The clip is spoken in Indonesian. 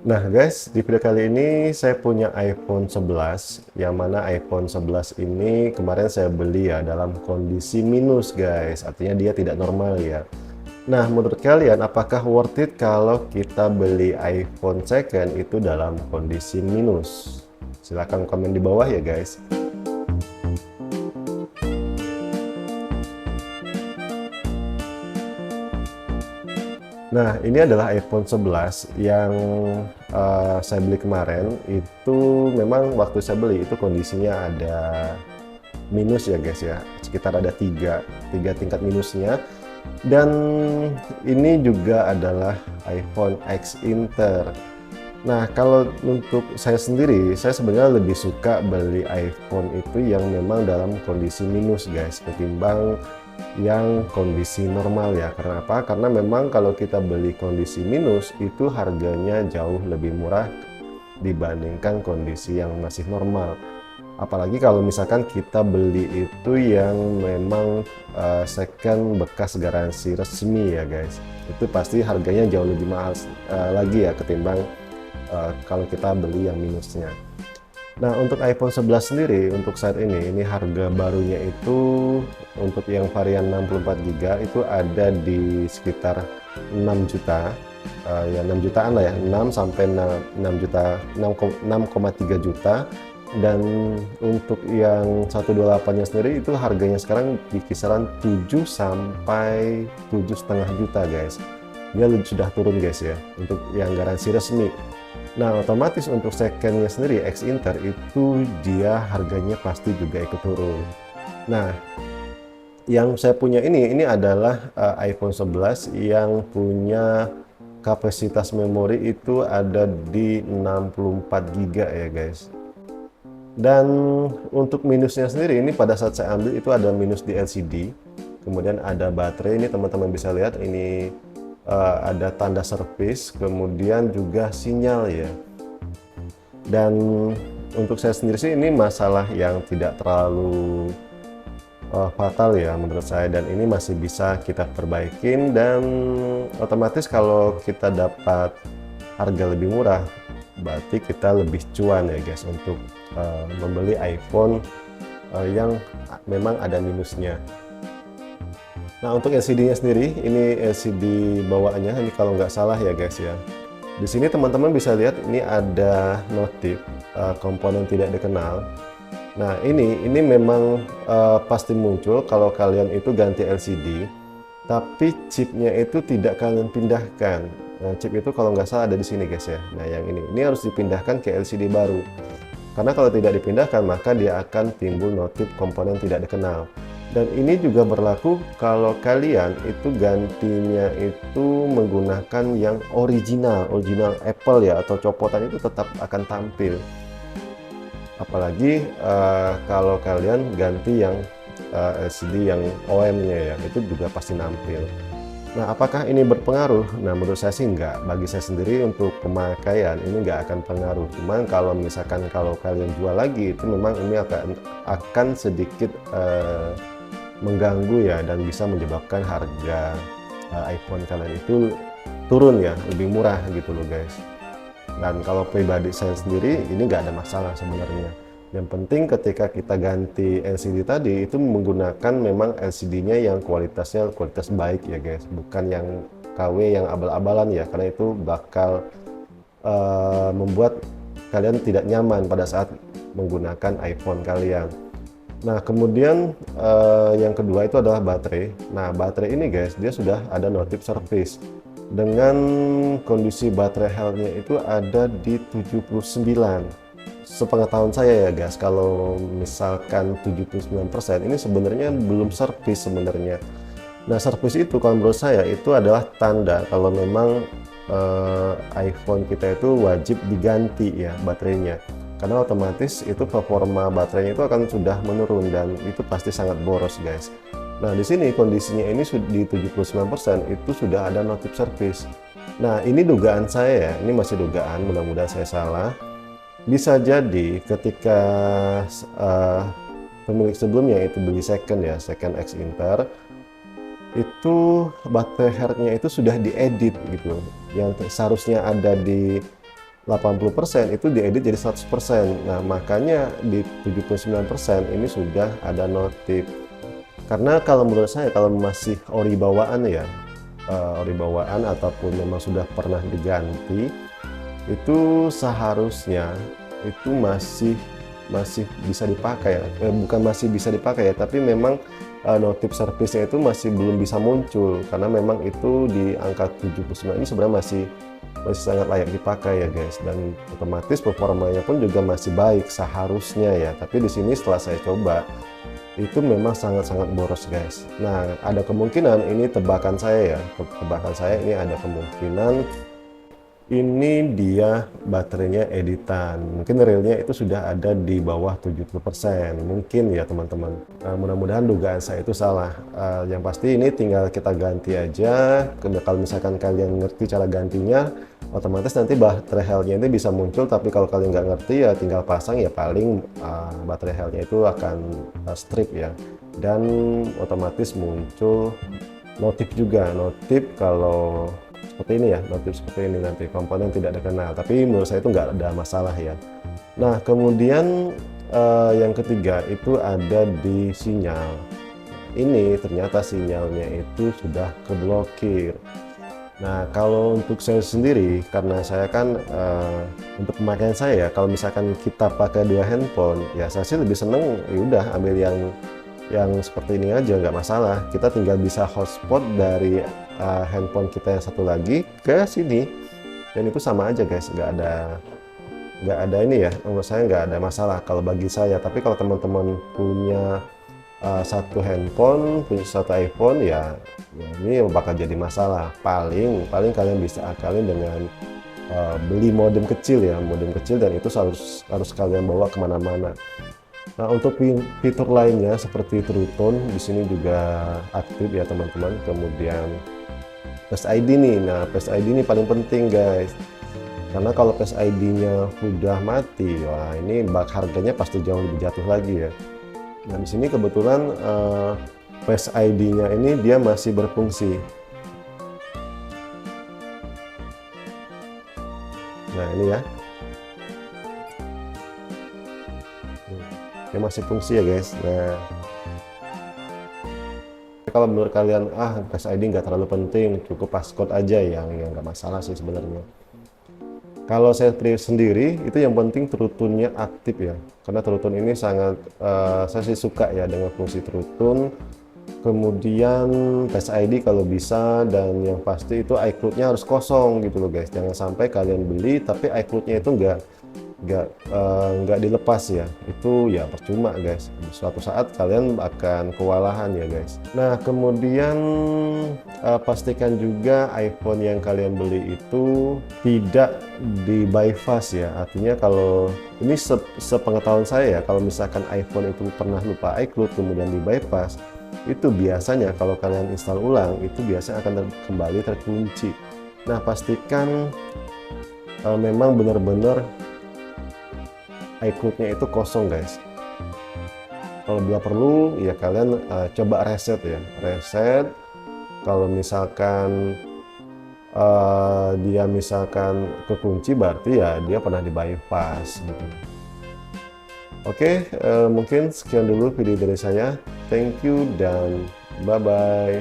Nah guys, di video kali ini saya punya iPhone 11, yang mana iPhone 11 ini kemarin saya beli ya dalam kondisi minus guys, artinya dia tidak normal ya. Nah, menurut kalian apakah worth it kalau kita beli iPhone second itu dalam kondisi minus? Silahkan komen di bawah ya guys. Nah, ini adalah iPhone 11 yang saya beli kemarin. Itu memang waktu saya beli itu kondisinya ada minus ya guys ya, sekitar ada tiga tingkat minusnya. Dan ini juga adalah iPhone X Inter. Nah, kalau untuk saya sendiri, saya sebenarnya lebih suka beli iPhone itu yang memang dalam kondisi minus guys, ketimbang yang kondisi normal ya. Karena apa? Karena memang kalau kita beli kondisi minus itu harganya jauh lebih murah dibandingkan kondisi yang masih normal. Apalagi kalau misalkan kita beli itu yang memang second bekas garansi resmi ya guys, itu pasti harganya jauh lebih mahal lagi ya ketimbang kalau kita beli yang minusnya. Nah, untuk iPhone 11 sendiri untuk saat ini harga barunya itu untuk yang varian 64 GB itu ada di sekitar 6 juta, ya 6 jutaan lah ya, 6 sampai 6 juta, 6,3 juta. Dan untuk yang 128-nya sendiri itu harganya sekarang di kisaran 7 sampai 7,5 juta guys. Dia sudah turun guys ya untuk yang garansi resmi. Nah, otomatis untuk secondnya sendiri X Inter itu dia harganya pasti juga ikut turun. Nah, yang saya punya ini adalah iPhone 11 yang punya kapasitas memori itu ada di 64 GB ya guys. Dan untuk minusnya sendiri ini pada saat saya ambil itu ada minus di LCD, kemudian ada baterai, ini teman-teman bisa lihat ini ada tanda service, kemudian juga sinyal ya. Dan untuk saya sendiri sih ini masalah yang tidak terlalu fatal ya menurut saya, dan ini masih bisa kita perbaikin. Dan otomatis kalau kita dapat harga lebih murah berarti kita lebih cuan ya guys untuk membeli iPhone yang memang ada minusnya. Nah, untuk LCD-nya sendiri ini LCD bawaannya ini kalau nggak salah ya guys ya. Di sini teman-teman bisa lihat ini ada notif komponen tidak dikenal. Nah, ini memang pasti muncul kalau kalian itu ganti LCD, tapi chipnya itu tidak kalian pindahkan. Nah, chip itu kalau nggak salah ada di sini guys ya. Nah, yang ini harus dipindahkan ke LCD baru. Karena kalau tidak dipindahkan maka dia akan timbul notif komponen tidak dikenal. Dan ini juga berlaku kalau kalian itu gantinya itu menggunakan yang original Apple ya, atau copotan itu tetap akan tampil. Apalagi kalau kalian ganti yang LCD yang OM-nya ya, itu juga pasti nampil. Nah, apakah ini berpengaruh? Nah, menurut saya sih enggak. Bagi saya sendiri untuk pemakaian ini enggak akan pengaruh. Cuman kalau misalkan kalau kalian jual lagi itu memang ini akan sedikit mengganggu ya, dan bisa menyebabkan harga iPhone kalian itu turun ya, lebih murah gitu loh guys. Dan kalau pribadi saya sendiri ini enggak ada masalah sebenarnya. Yang penting ketika kita ganti LCD tadi itu menggunakan memang LCD-nya yang kualitas baik ya guys, bukan yang KW yang abal-abalan ya, karena itu bakal membuat kalian tidak nyaman pada saat menggunakan iPhone kalian. Nah, kemudian yang kedua itu adalah baterai. Nah, baterai ini guys dia sudah ada notif service dengan kondisi baterai health-nya itu ada di 79. Sepengetahuan saya ya guys, kalau misalkan 79% ini sebenarnya belum servis sebenarnya. Nah, servis itu kalau menurut saya itu adalah tanda kalau memang iPhone kita itu wajib diganti ya baterainya, karena otomatis itu performa baterainya itu akan sudah menurun dan itu pasti sangat boros guys. Nah, di sini kondisinya ini di 79% itu sudah ada notif service. Nah, ini dugaan saya ya, ini masih dugaan, mudah-mudahan saya salah. Bisa jadi ketika pemilik sebelumnya itu beli second X Inter, itu baterai health-nya itu sudah diedit gitu. Yang seharusnya ada di 80% itu diedit jadi 100%. Nah, makanya di 79% ini sudah ada notif. Karena kalau menurut saya kalau masih ori bawaan ya, ori bawaan ataupun memang sudah pernah diganti, itu seharusnya itu masih bisa dipakai ya. Bukan masih bisa dipakai ya, tapi memang notif servisnya itu masih belum bisa muncul karena memang itu di angka 79 ini sebenarnya masih sangat layak dipakai ya guys, dan otomatis performanya pun juga masih baik seharusnya ya. Tapi di sini setelah saya coba itu memang sangat-sangat boros guys. Nah, ada kemungkinan ini tebakan saya ya, tebakan saya ini ada kemungkinan ini dia baterainya editan. Mungkin realnya itu sudah ada di bawah 70%. Mungkin ya teman-teman. Mudah-mudahan dugaan saya itu salah. Yang pasti ini tinggal kita ganti aja. Kalau misalkan kalian ngerti cara gantinya, otomatis nanti baterai health-nya ini bisa muncul. Tapi kalau kalian nggak ngerti ya tinggal pasang ya, paling baterai health-nya itu akan strip ya. Dan otomatis muncul notif juga. Notif kalau seperti ini ya, notif seperti ini nanti komponen tidak dikenal, tapi menurut saya itu nggak ada masalah ya. Nah, kemudian yang ketiga itu ada di sinyal. Ini ternyata sinyalnya itu sudah keblokir. Nah, kalau untuk saya sendiri, karena saya kan untuk pemakaian saya ya, kalau misalkan kita pakai dua handphone ya, saya sih lebih seneng ya udah ambil yang seperti ini aja, nggak masalah. Kita tinggal bisa hotspot dari handphone kita yang satu lagi ke sini, dan itu sama aja guys, nggak ada ini ya, menurut saya nggak ada masalah kalau bagi saya. Tapi kalau teman-teman punya satu handphone, punya satu iPhone ya, ini bakal jadi masalah. Paling kalian bisa akalin dengan beli modem kecil ya, modem kecil, dan itu harus kalian bawa kemana-mana. Nah, untuk fitur lainnya seperti True Tone di sini juga aktif ya teman-teman. Kemudian Face ID nih. Nah, Face ID ini paling penting guys. Karena kalau Face ID-nya sudah mati, wah ini harganya pasti jauh lebih jatuh lagi ya. Nah, di sini kebetulan Face ID-nya ini dia masih berfungsi. Nah, ini ya. Dia masih fungsi ya guys. Nah, kalau menurut kalian Face ID nggak terlalu penting, cukup passcode aja yang nggak masalah sih sebenarnya. Kalau saya sendiri itu yang penting True Tone-nya aktif ya, karena True Tone ini sangat saya sih suka ya dengan fungsi True Tone. Kemudian Face ID kalau bisa, dan yang pasti itu iCloud-nya harus kosong gitu loh guys. Jangan sampai kalian beli tapi iCloud-nya itu nggak dilepas ya, itu ya percuma guys. Suatu saat kalian akan kewalahan ya guys. Nah, kemudian pastikan juga iPhone yang kalian beli itu tidak di bypass ya. Artinya kalau ini sepengetahuan saya ya, kalau misalkan iPhone itu pernah lupa iCloud kemudian di bypass, itu biasanya kalau kalian install ulang itu biasanya akan kembali terkunci. Nah, pastikan memang benar-benar iCloud-nya itu kosong guys. Kalau bila perlu ya kalian coba reset ya, reset. Kalau misalkan dia misalkan kekunci, berarti ya dia pernah di bypass gitu. Oke, mungkin sekian dulu video dari saya. Thank you dan bye bye.